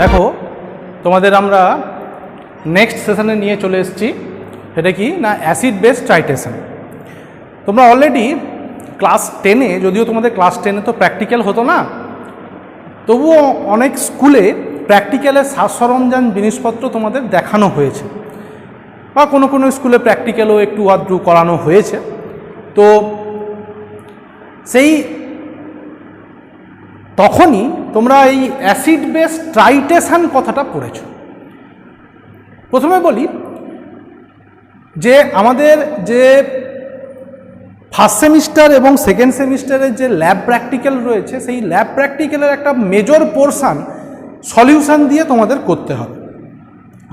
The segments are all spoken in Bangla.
দেখো তোমাদের আমরা নেক্সট সেশনে নিয়ে চলে এসেছি। সেটা কি না, অ্যাসিড বেস টাইট্রেশন। তোমরা অলরেডি ক্লাস 10-এ, যদিও তোমাদের ক্লাস 10-এ তো প্র্যাকটিক্যাল হতো না, তবুও অনেক স্কুলে প্র্যাকটিক্যালের সাজ সরঞ্জাম জিনিসপত্র তোমাদের দেখানো হয়েছে, বা কোনো কোনো স্কুলে প্র্যাকটিক্যালও একটু আধটু করানো হয়েছে। তো সেই তখনই তোমরা এই অ্যাসিড বেস টাইট্রেশন কথাটা পড়েছ। প্রথমে বলি যে আমাদের যে ফার্স্ট সেমিস্টার এবং সেকেন্ড সেমিস্টারের যে ল্যাব প্র্যাকটিক্যাল রয়েছে, সেই ল্যাব প্র্যাকটিক্যালের একটা মেজর পোর্শান সলিউশন দিয়ে তোমাদের করতে হবে।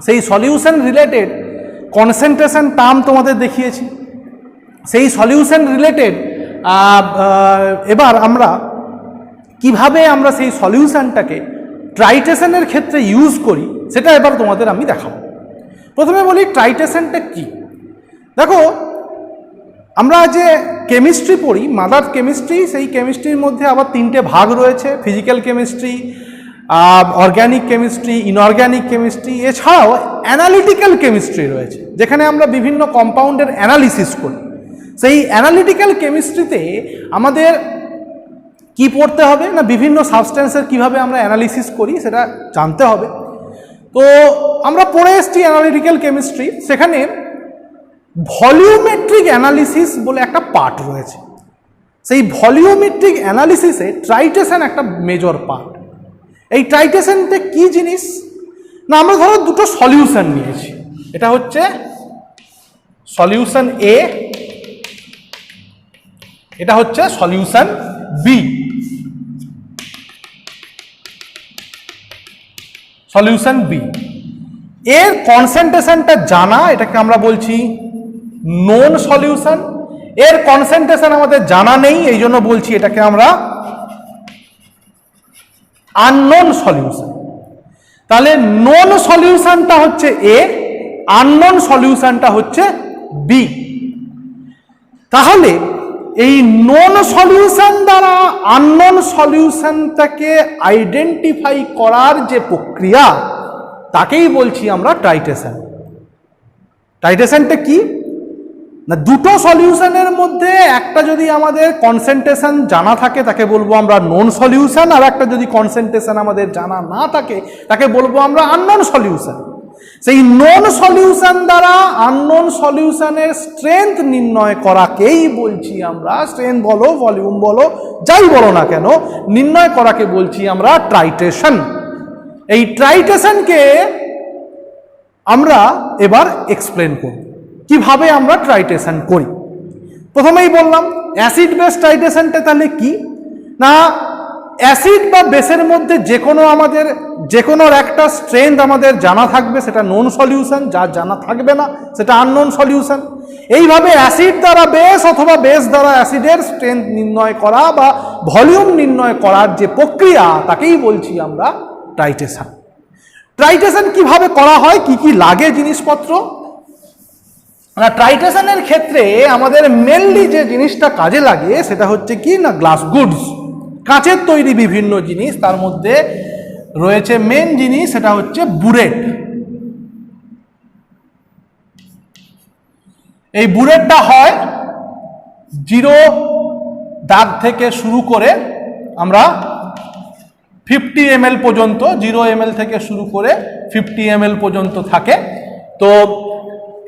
সেই সলিউশন রিলেটেড কনসেন্ট্রেশন টার্ম তোমাদের দেখিয়েছি। সেই সলিউশন রিলেটেড এবার আমরা কিভাবে আমরা সেই সলিউশনটাকে টাইট্রেশনের ক্ষেত্রে ইউজ করি সেটা এবার তোমাদের আমি দেখাবো। প্রথমে বলি টাইট্রেশনটা কি। দেখো, আমরা যে কেমিস্ট্রি পড়ি, মাদার কেমিস্ট্রি, সেই কেমিস্ট্রির মধ্যে আবার 3টে ভাগ রয়েছে: physical chemistry, organic chemistry, inorganic chemistry, এছাড়াও অ্যানালিটিক্যাল কেমিস্ট্রি রয়েছে, যেখানে আমরা বিভিন্ন কম্পাউন্ডের অ্যানালিসিস করি। সেই অ্যানালিটিক্যাল কেমিস্ট্রিতে আমাদের কি পড়তে হবে না, বিভিন্ন সাবস্টেন্সের কিভাবে আমরা অ্যানালিসিস করি সেটা জানতে হবে। তো আমরা পড়ে এসেছি অ্যানালিটিক্যাল কেমিস্ট্রি, সেখানে ভলিউমেট্রিক অ্যানালিসিস বলে একটা পার্ট রয়েছে। সেই ভলিউমেট্রিক অ্যানালিসিসে টাইট্রেশন একটা মেজর পার্ট। এই টাইট্রেশনটা কি জিনিস না, আমরা ধরো দুটো সলিউশন নিয়েছি, এটা হচ্ছে সলিউশন এ, এটা হচ্ছে সলিউশন বি। সলিউশন বি এর কনসেন্ট্রেশনটা জানা, এটাকে আমরা বলছি নোন সলিউশন। এর কনসেন্ট্রেশন আমাদের জানা নেই, এই জন্য বলছি এটাকে আমরা আননোন সলিউশন। তাহলে নোন সলিউশনটা হচ্ছে এ, আননোন সলিউশনটা হচ্ছে বি। তাহলে এই নোন সলিউশন দ্বারা আননোন সলিউশনটাকে আইডেন্টিফাই করার যে প্রক্রিয়া, তাকেই বলছি আমরা টাইট্রেশন। টাইট্রেশনটা কি না, দুটো সলিউশনের মধ্যে একটা যদি আমাদের কনসেন্ট্রেশন জানা থাকে তাকে বলবো আমরা নোন সলিউশন, আর একটা যদি কনসেন্ট্রেশন আমাদের জানা না থাকে তাকে বলবো আমরা আননোন সলিউশন। সেই নোন সলিউশন দ্বারা আননোন সলিউশনের স্ট্রেংথ নির্ণয় করাকেই বলছি আমরা, স্ট্রেংথ বলো, ভলিউম বলো, যাই বলো না কেন, নির্ণয় করাকে বলছি আমরা টাইট্রেশন। এই টাইট্রেশনকে আমরা এবার এক্সপ্লেন করব কিভাবে আমরা টাইট্রেশন করি। প্রথমেই বললাম অ্যাসিড বেস টাইট্রেশনটা তাহলে কি না, অ্যাসিড বা বেসের মধ্যে যে কোনো একটা স্ট্রেংথ আমাদের জানা থাকবে, সেটা নোন সলিউশন, যার জানা থাকবে না সেটা আননোন সলিউশন। এইভাবে অ্যাসিড দ্বারা বেস অথবা বেস দ্বারা অ্যাসিডের স্ট্রেংথ নির্ণয় করা বা ভলিউম নির্ণয় করার যে প্রক্রিয়া, তাকেই বলছি আমরা টাইট্রেশন। টাইট্রেশন কিভাবে করা হয়, কি কি লাগে জিনিসপত্র না, টাইট্রেশনের ক্ষেত্রে আমাদের মেনলি যে জিনিসটা কাজে লাগে সেটা হচ্ছে কি না, গ্লাস গুডস, কাঁচের তৈরি বিভিন্ন জিনিস। তার মধ্যে রয়েছে মেন জিনিস, সেটা হচ্ছে বুরেট। এই বুরেটটা হয় 0 দাগ থেকে শুরু করে আমরা 50 ml পর্যন্ত, 0 ml থেকে শুরু করে 50 ml পর্যন্ত থাকে। তো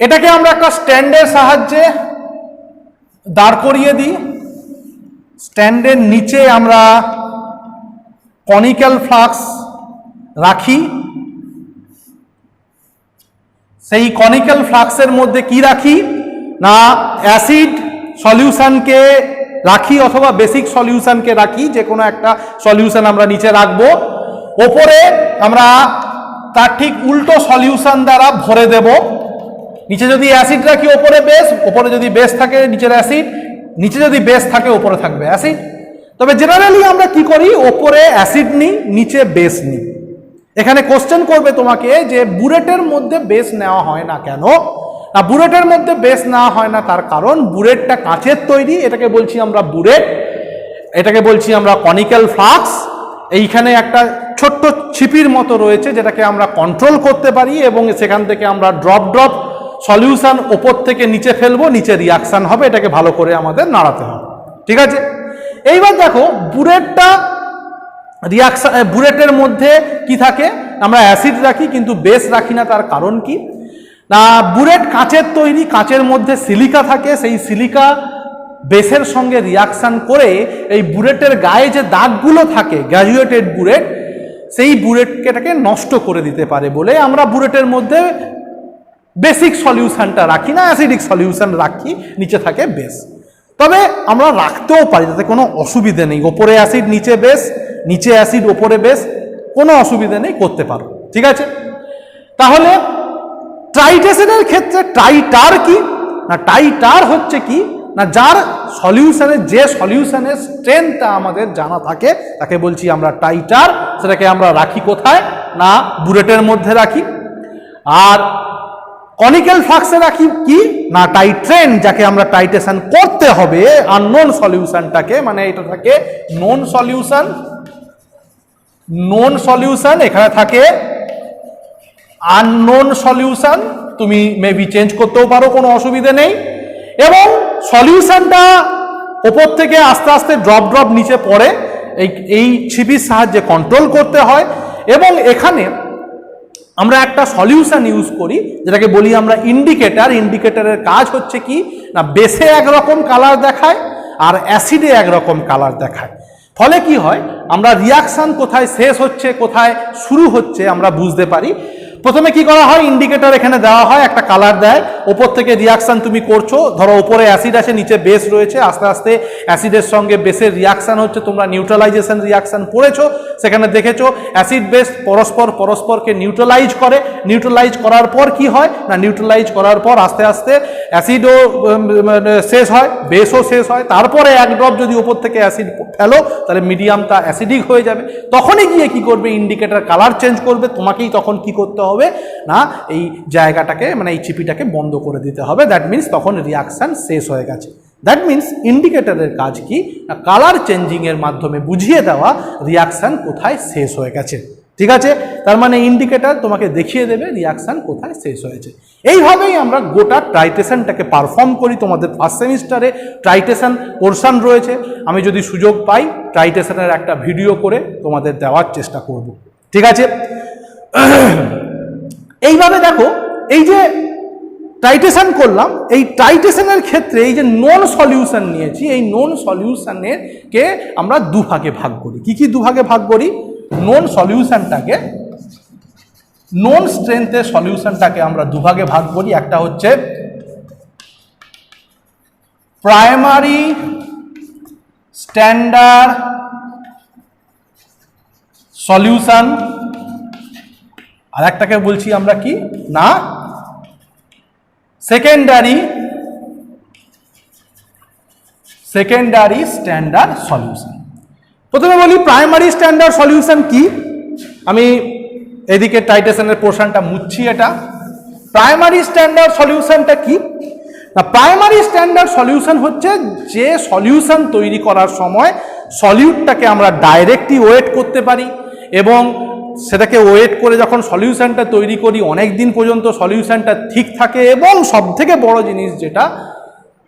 এটাকে আমরা একটা স্ট্যান্ডের সাহায্যে দাঁড় করিয়ে দিই। স্ট্যান্ডের নিচে আমরা কনিক্যাল ফ্লাস্ক রাখি। সেই কনিক্যাল ফ্লাস্কের মধ্যে কি রাখি না, অ্যাসিড সলিউশনকে রাখি অথবা বেসিক সলিউশনকে রাখি, যে কোনো একটা সলিউশন আমরা নিচে রাখবো। ওপরে আমরা তার ঠিক উল্টো সলিউশন দ্বারা ভরে দেব। নিচে যদি অ্যাসিড রাখি ওপরে বেস, ওপরে যদি বেস থাকে নিচের অ্যাসিড, নিচে যদি বেস থাকে ওপরে থাকবে অ্যাসিড। তবে জেনারেলি আমরা কি করি, ওপরে অ্যাসিড নিই, নিচে বেস নিই। এখানে কোশ্চেন করবে তোমাকে যে বুরেটের মধ্যে বেস নেওয়া হয় না কেন না, বুরেটের মধ্যে বেস নেওয়া হয় না তার কারণ বুরেটটা কাঁচের তৈরি, এটাকে বলছি আমরা বুরেট, এটাকে বলছি আমরা কনিক্যাল ফ্লাস্ক। এইখানে একটা ছোট্ট ছিপির মতো রয়েছে যেটাকে আমরা কন্ট্রোল করতে পারি এবং সেখান থেকে আমরা ড্রপ ড্রপ সলিউশন ওপর থেকে নিচে ফেলবো, নিচে রিয়াকশান হবে, এটাকে ভালো করে আমাদের নাড়াতে হবে। ঠিক আছে, এইবার দেখো বুলেটটা রিয়াকশান, বুলেটের মধ্যে কি থাকে, আমরা অ্যাসিড রাখি কিন্তু বেস রাখি না। তার কারণ কি না, বুলেট কাঁচের তৈরি, কাঁচের মধ্যে সিলিকা থাকে, সেই সিলিকা বেসের সঙ্গে রিয়াকশান করে এই বুলেটের গায়ে যে দাগগুলো থাকে গ্র্যাজুয়েটেড বুলেট, সেই বুলেটটাকে নষ্ট করে দিতে পারে বলে আমরা বুলেটের মধ্যে বেসিক সলিউশনটা রাখি না, অ্যাসিডিক সলিউশন রাখি, নিচে থাকে বেস। তবে আমরা রাখতেও পারি, তাতে কোনো অসুবিধে নেই, ওপরে অ্যাসিড নিচে বেস, নিচে অ্যাসিড ওপরে বেস, কোনো অসুবিধে নেই, করতে পারো। ঠিক আছে, তাহলে ট্রাইটেশনের ক্ষেত্রে টাইটার কি না, টাইটার হচ্ছে কি না, যার সলিউশনের যে সলিউশনের স্ট্রেংথটা আমাদের জানা থাকে তাকে বলছি আমরা টাইটার। সেটাকে আমরা রাখি কোথায় না, বুলেটের মধ্যে রাখি। আর কনিক্যাল ফ্লাক্সে রাখি কি না, টাইট্রেন, যাকে আমরা টাইটেশন করতে হবে আননোন সলিউশনটাকে, মানে এটা থাকে নোন সলিউশন, নোন সলিউশন, এখানে থাকে আননোন সলিউশন, তুমি মেবি চেঞ্জ করতেও পারো, কোনো অসুবিধে নেই। এবং সলিউশনটা ওপর থেকে আস্তে আস্তে ড্রপ ড্রপ নিচে পড়ে, এই ছিপির সাহায্যে কন্ট্রোল করতে হয়। এবং এখানে আমরা একটা সলিউশন ইউজ করি যেটাকে বলি আমরা ইন্ডিকেটর। ইন্ডিকেটরের কাজ হচ্ছে কি না, বেসে একরকম কালার দেখায় আর অ্যাসিডে একরকম কালার দেখায়। ফলে কি হয়, আমরা রিয়াকশান কোথায় শেষ হচ্ছে কোথায় শুরু হচ্ছে আমরা বুঝতে পারি। প্রথমে কি করা হয়, ইন্ডিকেটর এখানে দেওয়া হয়, একটা কালার দেয়, ওপর থেকে রিয়াকশান তুমি করছো, ধরো ওপরে অ্যাসিড আছে নিচে বেস রয়েছে, আস্তে আস্তে অ্যাসিডের সঙ্গে বেসের রিয়াকশান হচ্ছে, তোমরা নিউট্রালাইজেশন রিয়াকশান পড়েছো, সেখানে দেখেছো অ্যাসিড বেস পরস্পরকে নিউট্রালাইজ করে। নিউট্রালাইজ করার পর কি হয় না, নিউট্রালাইজ করার পর আস্তে আস্তে অ্যাসিডও শেষ হয়, বেসও শেষ হয়, তারপরে এক ড্রপ যদি ওপর থেকে অ্যাসিড ফেলো তাহলে মিডিয়ামটা অ্যাসিডিক হয়ে যাবে। তখনই গিয়ে কি করবে, ইন্ডিকেটর কালার চেঞ্জ করবে, তোমাকেই তখন কি করতে হবে না, এই জায়গাটাকে মানে এই চিপিটাকে বন্ধ করে দিতে হবে। দ্যাট মিনস তখন রিয়াকশান শেষ হয়ে গেছে। দ্যাট মিনস ইন্ডিকেটরের কাজ কি না, কালার চেঞ্জিং এর মাধ্যমে বুঝিয়ে দেওয়া রিয়াকশান কোথায় শেষ হয়ে গেছে। ঠিক আছে, তার মানে ইন্ডিকেটর তোমাকে দেখিয়ে দেবে রিয়াকশান কোথায় শেষ হয়েছে। এইভাবেই আমরা গোটা ট্রাইটেশনটাকে পারফর্ম করি। তোমাদের ফার্স্ট সেমিস্টারে ট্রাইটেশন পোর্শন রয়েছে, আমি যদি সুযোগ পাই ট্রাইটেশনের একটা ভিডিও করে তোমাদের দেওয়ার চেষ্টা করব। ঠিক আছে, এইভাবে দেখো, এই যে টাইটেশন করলাম, এই টাইটেশনের ক্ষেত্রে এই যে নন সলিউশন নিয়েছি, এই নন সলিউশনের কে আমরা দুভাগে ভাগ করি। কি কি দুভাগে ভাগ করি, নন সলিউশনটাকে, নন স্ট্রেংথের সলিউশনটাকে আমরা দুভাগে ভাগ করি। একটা হচ্ছে প্রাইমারি স্ট্যান্ডার্ড সলিউশন, আর একটাকে বলছি আমরা কি না সেকেন্ডারি স্ট্যান্ডার্ড সলিউশন। প্রথমে বলি প্রাইমারি স্ট্যান্ডার্ড সলিউশন কি, আমি এদিকে টাইটেশনের পোর্শনটা মুছছি। এটা প্রাইমারি স্ট্যান্ডার্ড সলিউশনটা কি না, প্রাইমারি স্ট্যান্ডার্ড সলিউশন হচ্ছে যে সলিউশন তৈরি করার সময় সলিউটটাকে আমরা ডাইরেক্টলি ওয়েট করতে পারি এবং সেটাকে ওয়েট করে যখন সলিউশনটা তৈরি করি অনেক দিন পর্যন্ত সলিউশনটা ঠিক থাকে এবং সবথেকে বড় জিনিস যেটা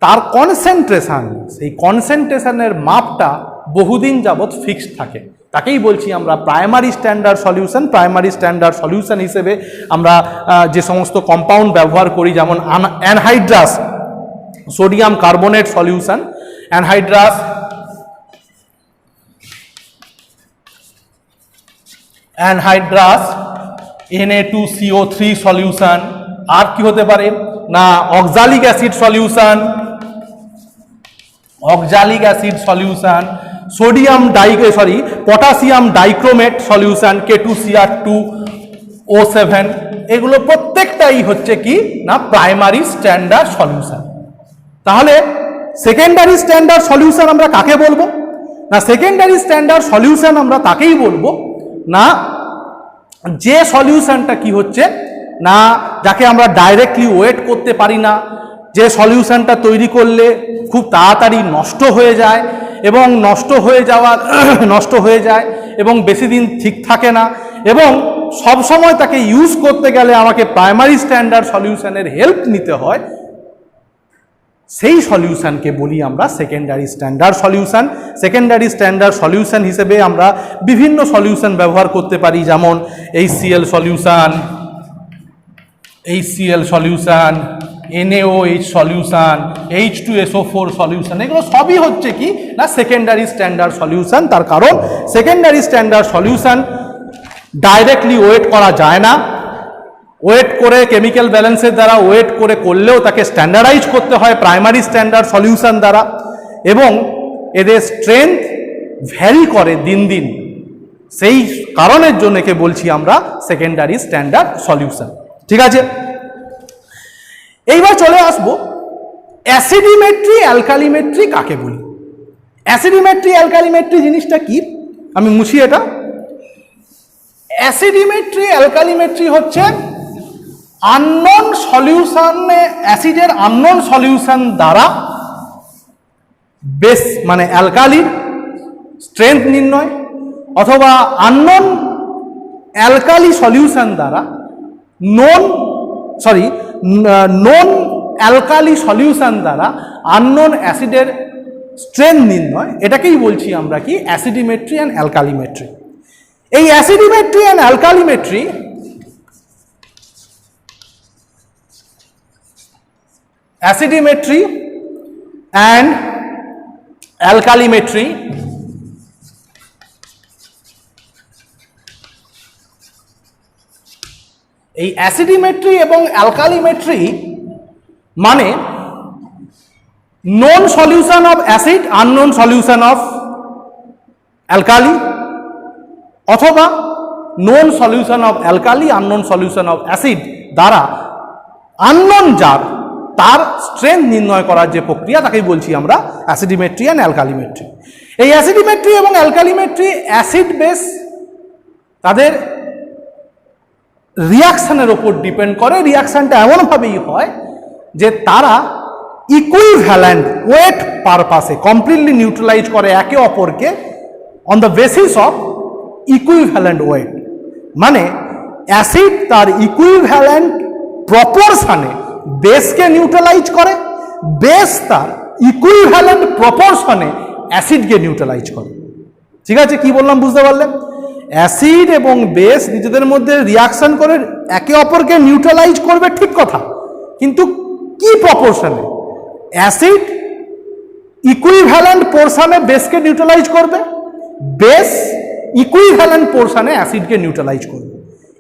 তার কনসেন্ট্রেশন, সেই কনসেন্ট্রেশনের মাপটা বহুদিন যাবৎ ফিক্সড থাকে, তাকেই বলছি আমরা primary standard solution. Primary standard solution হিসেবে আমরা যে সমস্ত কম্পাউন্ড ব্যবহার করি, যেমন anhydrous sodium carbonate solution, anhydrous Na2CO3 solution, আর কি হতে পারে না oxalic acid solution, potassium dichromate solution K2Cr2O7, এগুলো প্রত্যেকটাই হচ্ছে কি না প্রাইমারি স্ট্যান্ডার্ড সলিউশন। তাহলে সেকেন্ডারি স্ট্যান্ডার্ড সলিউশন আমরা কাকে বলবো না, সেকেন্ডারি স্ট্যান্ডার্ড সলিউশন আমরা তাকেই বলবো না যে সলিউশনটা কি হচ্ছে না যাকে আমরা ডাইরেক্টলি ওয়েট করতে পারি না, যে সলিউশনটা তৈরি করলে খুব তাড়াতাড়ি নষ্ট হয়ে যায় এবং বেশি দিন ঠিক থাকে না, এবং সব সময় তাকে ইউজ করতে গেলে আমাকে প্রাইমারি স্ট্যান্ডার্ড সলিউশনের হেল্প নিতে হয়, সেই সলিউশনকে বলি আমরা secondary standard solution. Secondary standard solution হিসেবে আমরা বিভিন্ন সলিউশন ব্যবহার করতে পারি, যেমন HCl solution, HCl solution, NaOH solution, H2SO4 solution, এগুলো সবই হচ্ছে কি না সেকেন্ডারি স্ট্যান্ডার্ড সলিউশন। তার কারণ secondary standard solution directly weight করা যায় না, ওয়েট করে কেমিক্যাল ব্যালেন্সের দ্বারা ওয়েট করে করলেও তাকে স্ট্যান্ডার্ডাইজ করতে হয় প্রাইমারি স্ট্যান্ডার্ড সলিউশন দ্বারা, এবং এদের স্ট্রেংথ ভ্যারি করে দিন দিন। সেই কারণের জন্য একে বলছি আমরা সেকেন্ডারি স্ট্যান্ডার্ড সলিউশন। ঠিক আছে, এইবার চলে আসবো অ্যাসিডিমেট্রি অ্যালকালিমেট্রি কাকে বলি। অ্যাসিডিমেট্রি অ্যালকালিমেট্রি জিনিসটা কি, আমি মুছি এটা। অ্যাসিডিমেট্রি অ্যালকালিমেট্রি হচ্ছে আননোন সলিউশনে, অ্যাসিডের আননোন সলিউশন দ্বারা বেস মানে অ্যালকালির স্ট্রেংথ নির্ণয়, অথবা আননোন অ্যালকালি সলিউশন দ্বারা নন অ্যালকালি সলিউশন দ্বারা আননোন অ্যাসিডের স্ট্রেংথ নির্ণয়, এটাকেই বলছি আমরা কি অ্যাসিডিমেট্রি অ্যান্ড অ্যালকালিমেট্রি। এই অ্যাসিডিমেট্রি অ্যান্ড অ্যালকালিমেট্রি এই অ্যাসিডিমেট্রি এবং অ্যালকালিমেট্রি মানে known solution of acid, unknown solution of alkali, অথবা known solution of alkali, unknown solution of acid দ্বারা unknown যার তার স্ট্রেংথ নির্ণয় করার যে প্রক্রিয়া তাকেই বলছি আমরা অ্যাসিডিমেট্রি অ্যান্ড অ্যালকালিমেট্রি। এই অ্যাসিডিমেট্রি এবং অ্যালকালিমেট্রি অ্যাসিড বেস তাদের রিয়াকশনের ওপর ডিপেন্ড করে। রিয়াকশনটা এমনভাবেই হয় যে তারা ইকুইভ্যালেন্ট ওয়েট পারপাসে কমপ্লিটলি নিউট্রালাইজ করে একে অপরকে on the basis of equivalent wait, মানে অ্যাসিড তার ইকুইভ্যালেন্ট প্রপোর্শনে বেসকে নিউট্রালাইজ করে, বেস তার ইকুইভ্যালেন্ট প্রপোর্শনে অ্যাসিডকে নিউট্রালাইজ করে। ঠিক আছে, কি বললাম বুঝতে পারলেন? অ্যাসিড এবং বেস নিজেদের মধ্যে রিয়াকশন করে একে অপরকে নিউট্রালাইজ করবে, ঠিক কথা, কিন্তু কি প্রপোর্শনে? অ্যাসিড ইকুইভ্যালেন্ট পোর্শনে বেসকে নিউট্রালাইজ করবে, বেস ইকুইভ্যালেন্ট পোর্শনে অ্যাসিডকে নিউট্রালাইজ করবে।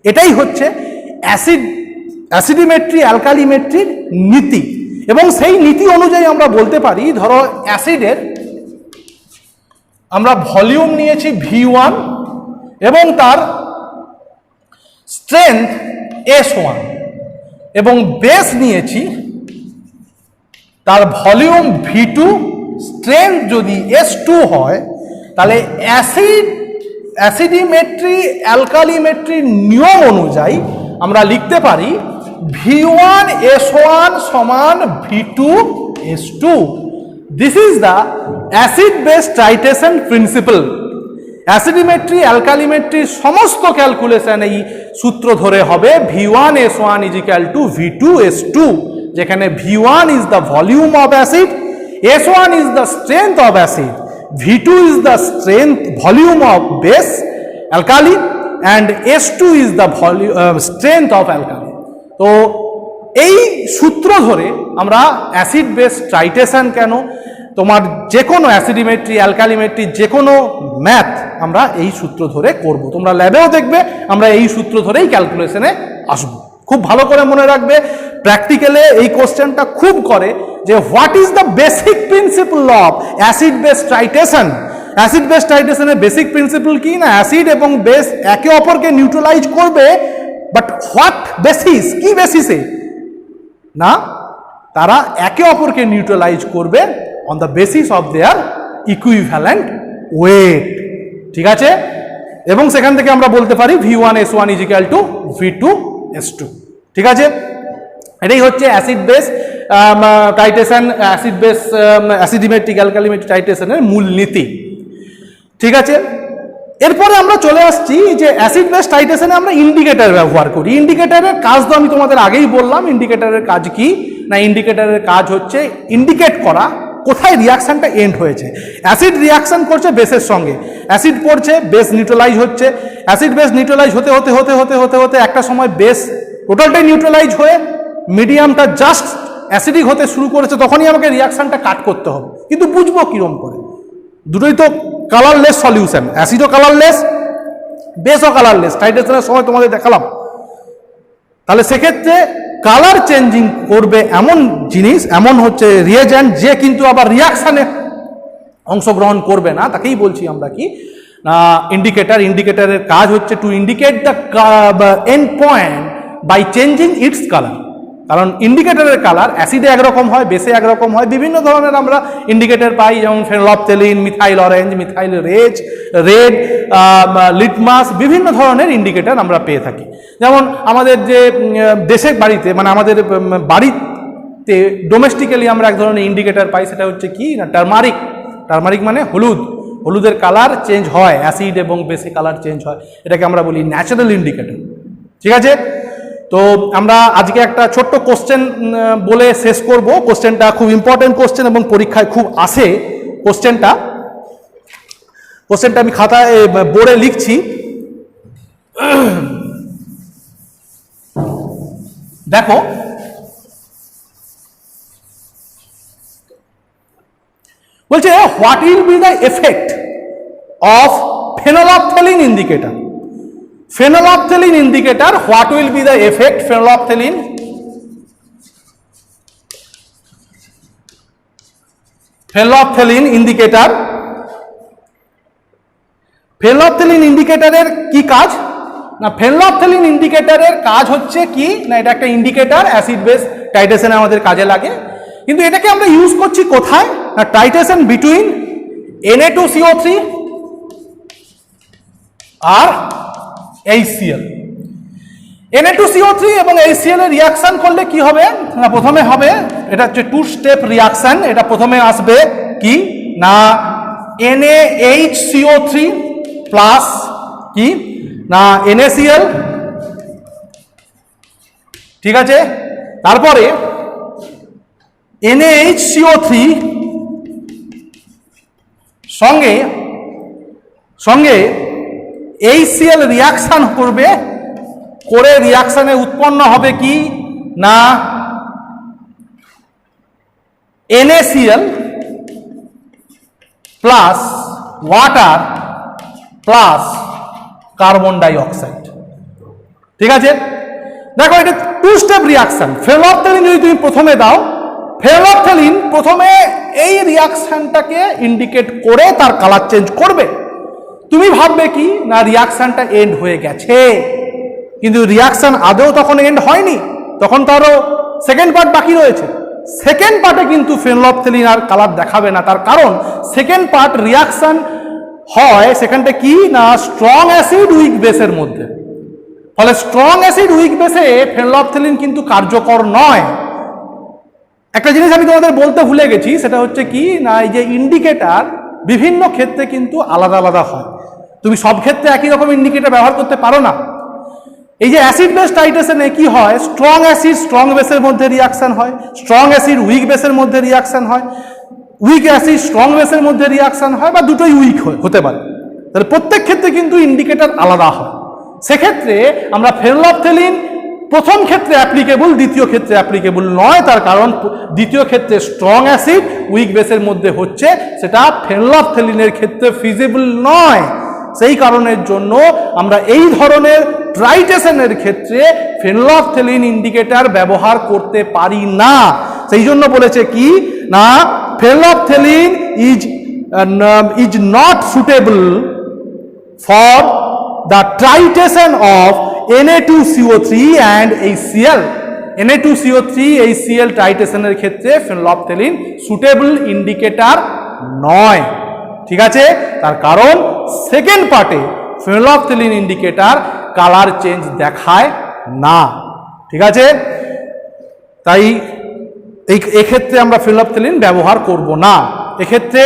এটাই হচ্ছে অ্যাসিডিমেট্রি অ্যালকালিমেট্রির নীতি। এবং সেই নীতি অনুযায়ী আমরা বলতে পারি, ধরো অ্যাসিডের আমরা ভলিউম নিয়েছি V1 এবং তার স্ট্রেংথ S1, এবং বেস নিয়েছি তার ভলিউম V2, স্ট্রেংথ যদি S2 হয়, তাহলে অ্যাসিডিমেট্রি অ্যালকালিমেট্রির নিয়ম অনুযায়ী আমরা লিখতে পারি V1 S1 সমান V2 S2। This is the acid base titration principle. Acidimetry অ্যালকালিমেট্রির সমস্ত ক্যালকুলেশন এই সূত্র ধরে হবে V1 S1 is equal to V2 S2, যেখানে V1 is the volume of acid, S1 is the strength of acid, V2 is the volume of base alkali, and S2 is the strength of alkali। তো এই সূত্র ধরে আমরা অ্যাসিড বেস টাইট্রেশন কেন, তোমার যে কোনো অ্যাসিডিমেট্রি অ্যালকালিমেট্রি যে কোনো ম্যাথ আমরা এই সূত্র ধরে করব। তোমরা ল্যাবেও দেখবে আমরা এই সূত্র ধরেই ক্যালকুলেশনে আসব। খুব ভালো করে মনে রাখবে, প্র্যাকটিক্যালে এই কোশ্চেনটা খুব করে যে what is the basic principle of acid base titration. Acid base টাইট্রেশনের বেসিক প্রিন্সিপল কি না, অ্যাসিড এবং বেস একে অপরকে নিউট্রালাইজ করবে, বাট হোয়াট বেসিস, কি বেসিসে না, তারা একে অপরকে নিউট্রালাইজ করবে on the basis of their equivalent wait. ঠিক আছে, এবং সেখান থেকে আমরা বলতে পারি V1 S1 is equal to V2 S2। ঠিক আছে, এটাই হচ্ছে acid base titration, acid base acidimetric alkalimetric টাইট্রেশনের মূল নীতি। ঠিক আছে, এরপরে আমরা চলে আসছি যে অ্যাসিড বেস টাইট্রেশনে আমরা ইন্ডিকেটর ব্যবহার করি। ইন্ডিকেটরের কাজ তো আমি তোমাদের আগেই বললাম, ইন্ডিকেটরের কাজ কি না, ইন্ডিকেটরের কাজ হচ্ছে ইন্ডিকেট করা কোথায় রিয়াকশনটা এন্ড হয়েছে। অ্যাসিড রিয়াকশন করছে বেসের সঙ্গে, অ্যাসিড পড়ছে, বেস নিউট্রালাইজ হচ্ছে, অ্যাসিড বেস নিউট্রালাইজ হতে হতে হতে হতে হতে হতে একটা সময় বেস টোটালটাই নিউট্রালাইজ হয়ে মিডিয়ামটা জাস্ট অ্যাসিডিক হতে শুরু করেছে, তখনই আমাকে রিয়াকশনটা কাট করতে হবে। কিন্তু বুঝবো কিরম করে, দুটোই তো কালারলেস সলিউশন, অ্যাসিডও কালারলেস, বেসও কালারলেস, টাইট্রেশনের সময় তোমাদের দেখালাম। তাহলে সেক্ষেত্রে কালার চেঞ্জিং করবে এমন জিনিস, এমন হচ্ছে রিয়েজেন্ট যে কিন্তু আবার রিয়াকশানে অংশগ্রহণ করবে না, তাকেই বলছি আমরা কি না ইন্ডিকেটর। ইন্ডিকেটরের কাজ হচ্ছে to indicate the end point by changing its colour. কারণ ইন্ডিকেটরের কালার অ্যাসিডে একরকম হয়, বেসে একরকম হয়, বিভিন্ন ধরনের আমরা ইন্ডিকেটর পাই, যেমন phenolphthalein, methyl orange, methyl red, litmus, বিভিন্ন ধরনের ইন্ডিকেটর আমরা পেয়ে থাকি। যেমন আমাদের যে দেশের বাড়িতে মানে আমাদের বাড়িতে ডোমেস্টিক্যালি আমরা এক ধরনের ইন্ডিকেটর পাই, সেটা হচ্ছে কি না টার্মারিক। টার্মারিক মানে হলুদ, হলুদের কালার চেঞ্জ হয়, অ্যাসিড এবং বেসে কালার চেঞ্জ হয়, এটাকে আমরা বলি ন্যাচারাল ইন্ডিকেটর। ঠিক আছে, তো আমরা আজকে একটা ছোট্ট কোশ্চেন বলে শেষ করব। কোশ্চেনটা খুব ইম্পর্টেন্ট কোশ্চেন এবং পরীক্ষায় খুব আসে কোশ্চেনটা আমি খাতায় বোর্ডে লিখছি। দেখো, বলছে what will be the effect of phenolphthalein indicator. Phenolphthalein indicator, what will be the effect? Phenolphthalein indicator, phenolphthalein ইন্ডিকেটরের কি কাজ না, phenolphthalein ইন্ডিকেটরের কাজ হচ্ছে কি না, এটা একটা ইন্ডিকেটর, অ্যাসিড বেস টাইট্রেশনে আমাদের কাজে লাগে। কিন্তু এটাকে আমরা ইউজ করছি কোথায় না, টাইট্রেশন বিটুইন Na2CO3 আর HCl। Na2CO3 এবং HCl এর রিয়াকশন করলে কি হবে না, প্রথমে হবে এটা হচ্ছে টু স্টেপ রিয়াকশন। এটা প্রথমে আসবে কি না NaHCO3 প্লাস কি না NaCl, ঠিক আছে। তারপরে NaHCO3 সঙ্গে সঙ্গে HCl রিয়াকশন করবে, করে রিয়াকশনে উৎপন্ন হবে কি না NaCl plus water plus carbon dioxide. ঠিক আছে, দেখো এটা টু স্টেপ রিয়াকশন। ফেনলফথেলিন যদি তুমি প্রথমে দাও, ফেনলফথেলিন প্রথমে এই রিয়াকশনটাকে ইন্ডিকেট করে তার কালার চেঞ্জ করবে। তুমি ভাববে কি না রিয়াকশনটা এন্ড হয়ে গেছে, কিন্তু রিয়াকশন আদৌ তখন এন্ড হয়নি, তখন তো আরো সেকেন্ড পার্ট বাকি রয়েছে। সেকেন্ড পার্টে কিন্তু ফেনলফথেলিন আর কালার দেখাবে না, তার কারণ সেকেন্ড পার্ট রিয়াকশন হয় সেখানটা কি না স্ট্রং অ্যাসিড উইক বেসের মধ্যে। ফলে স্ট্রং অ্যাসিড উইক বেসে ফেনলফথেলিন কিন্তু কার্যকর নয়। একটা জিনিস আমি তোমাদের বলতে ভুলে গেছি, সেটা হচ্ছে কি না এই যে ইন্ডিকেটর বিভিন্ন ক্ষেত্রে কিন্তু আলাদা আলাদা হয়। তুমি সব ক্ষেত্রে একই রকম ইন্ডিকেটর ব্যবহার করতে পারো না। এই যে অ্যাসিড বেস টাইট্রেশনে কি হয়, স্ট্রং অ্যাসিড স্ট্রং বেসের মধ্যে রিয়াকশন হয়, স্ট্রং অ্যাসিড উইক বেসের মধ্যে রিয়াকশন হয়, উইক অ্যাসিড স্ট্রং বেসের মধ্যে রিয়াকশন হয়, বা দুটোই উইক হতে পারে। তাহলে প্রত্যেক ক্ষেত্রে কিন্তু ইন্ডিকেটর আলাদা হয়। সেক্ষেত্রে আমরা ফেনলফথেলিন প্রথম ক্ষেত্রে অ্যাপ্লিকেবল, দ্বিতীয় ক্ষেত্রে অ্যাপ্লিকেবল নয়। তার কারণ দ্বিতীয় ক্ষেত্রে স্ট্রং অ্যাসিড উইক বেসের মধ্যে হচ্ছে, সেটা ফেনলফথেলিনের ক্ষেত্রে ফিজিবল নয়। সেই কারণের জন্য আমরা এই ধরনের ট্রাইটেশনের ক্ষেত্রে ফেনলফথেলিন ইন্ডিকেটর ব্যবহার করতে পারি না। সেই জন্য বলেছে কি না phenolphthalein is not suitable for the titration of Na2CO3 and HCl। Na2CO3 HCl টাইট্রেশনের ক্ষেত্রে ফেনলফথেলিন সুটেবল ইন্ডিকেটর নয়। ঠিক আছে, তার কারণ সেকেন্ড পার্টে ফেনলফথেলিন ইন্ডিকেটর কালার চেঞ্জ দেখায় না। ঠিক আছে, তাই এক্ষেত্রে আমরা ফেনলফথেলিন ব্যবহার করব না। এক্ষেত্রে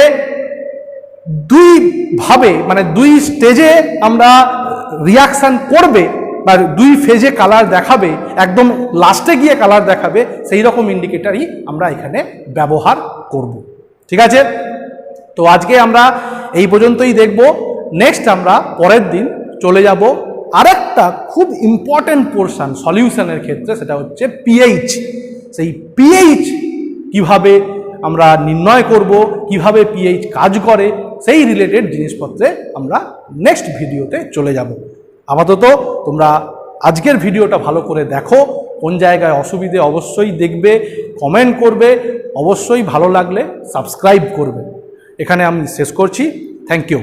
দুইভাবে মানে দুই স্টেজে আমরা রিয়াকশান করবে বা দুই ফেজে কালার দেখাবে, একদম লাস্টে গিয়ে কালার দেখাবে, সেই রকম ইন্ডিকেটারই আমরা এখানে ব্যবহার করব। ঠিক আছে, তো আজকে আমরা এই পর্যন্তই দেখব। নেক্সট আমরা পরের দিন চলে যাব আরেকটা খুব ইম্পর্টেন্ট পোর্শন সলিউশনের ক্ষেত্রে, সেটা হচ্ছে পিএইচ। সেই পিএইচ কিভাবে আমরা নির্ণয় করব, কিভাবে পিএইচ কাজ করে, সেই রিলেটেড জিনিসপত্রে আমরা নেক্সট ভিডিওতে চলে যাব। আপাতত তোমরা আজকের ভিডিওটা ভালো করে দেখো, কোন জায়গায় অসুবিধে অবশ্যই দেখবে, কমেন্ট করবে, অবশ্যই ভালো লাগলে সাবস্ক্রাইব করবে। এখানে আমি শেষ করছি। Thank you.